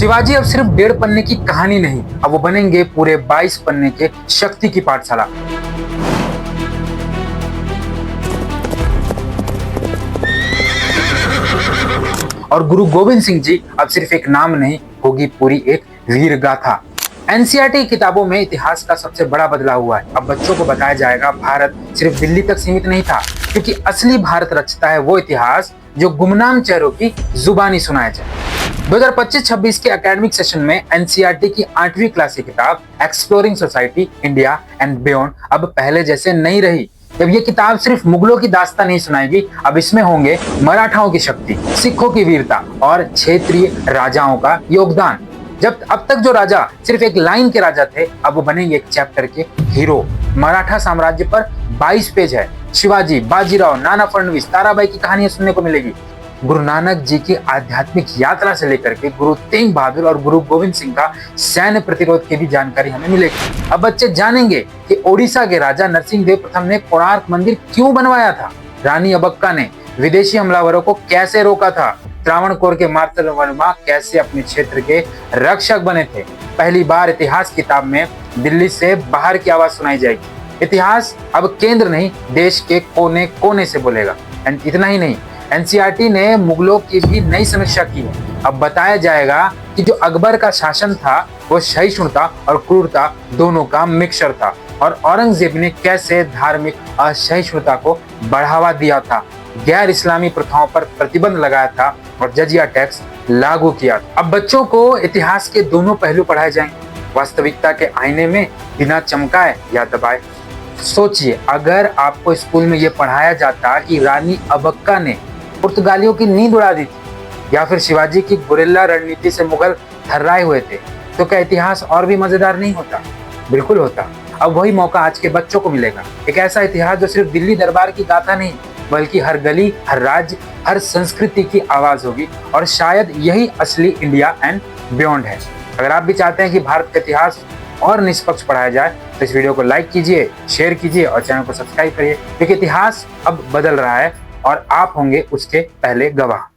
शिवाजी अब सिर्फ 1.5 पन्ने की कहानी नहीं, अब वो बनेंगे पूरे 22 पन्ने के शक्ति की पाठशाला। और गुरु गोविंद सिंह जी अब सिर्फ एक नाम नहीं, होगी पूरी एक वीर गाथा। एनसीईआरटी किताबों में इतिहास का सबसे बड़ा बदलाव हुआ है। अब बच्चों को बताया जाएगा भारत सिर्फ दिल्ली तक सीमित नहीं था, क्योंकि असली भारत रचता है वो इतिहास जो गुमनाम चेहरों की जुबानी सुनाया जाए। 2025-26 के एकेडमिक सेशन में एनसीईआरटी की 8वीं क्लास की किताब exploring society India and beyond अब पहले जैसे नहीं रही। जब ये किताब सिर्फ मुगलों की दास्तान नहीं सुनाएगी, अब इसमें होंगे मराठाओं की शक्ति, सिखों की वीरता और क्षेत्रीय राजाओं का योगदान। जब अब तक जो राजा सिर्फ एक लाइन के राजा थे, अब वो बनेंगे एक चैप्टर के हीरो। मराठा साम्राज्य पर 22 पेज है। शिवाजी, बाजीराव, नाना फडणवीस, ताराबाई की कहानियां सुनने को मिलेगी। गुरु नानक जी की आध्यात्मिक यात्रा से लेकर के गुरु तेग बहादुर और गुरु गोविंद सिंह का सैन्य प्रतिरोध की भी जानकारी हमें मिलेगी। अब बच्चे जानेंगे कि ओडिशा के राजा नरसिंहदेव प्रथम ने कोणार्क मंदिर क्यों बनवाया था, रानी अबक्का ने विदेशी हमलावरों को कैसे रोका था, त्रावणकोर के मार्तंडवर्मा कैसे अपने क्षेत्र के रक्षक बने थे। पहली बार इतिहास किताब में दिल्ली से बाहर की आवाज सुनाई जाएगी। इतिहास अब केंद्र नहीं, देश के कोने कोने से बोलेगा। एंड इतना ही नहीं, एनसीईआरटी ने मुगलों की भी नई समीक्षा की है। अब बताया जाएगा कि जो अकबर का शासन था वो सहिष्णुता और क्रूरता दोनों का मिक्सचर था, और औरंगजेब ने कैसे धार्मिक असहिष्णुता को बढ़ावा दिया था, गैर इस्लामी प्रथाओं पर प्रतिबंध लगाया था और जजिया टैक्स लागू किया था। अब बच्चों को इतिहास के दोनों पहलू पढ़ाए जाएंगे, वास्तविकता के आईने में बिना चमकाए या दबाए। सोचिए, अगर आपको स्कूल में ये पढ़ाया जाता कि रानी अबक्का ने पुर्तगालियों की नींद उड़ा दी थी, या फिर शिवाजी की गुरिल्ला रणनीति से मुगल थर्राए हुए थे, तो क्या इतिहास और भी मजेदार नहीं होता? बिल्कुल होता। अब वही मौका आज के बच्चों को मिलेगा, एक ऐसा इतिहास जो सिर्फ दिल्ली दरबार की गाथा नहीं, बल्कि हर गली, हर राज्य, हर संस्कृति की आवाज होगी। और शायद यही असली इंडिया एंड बियॉन्ड है। अगर आप भी चाहते हैं कि भारत का इतिहास और निष्पक्ष पढ़ाया जाए, तो इस वीडियो को लाइक कीजिए, शेयर कीजिए और चैनल को सब्सक्राइब करिए, क्योंकि इतिहास अब बदल रहा है और आप होंगे उसके पहले गवाह।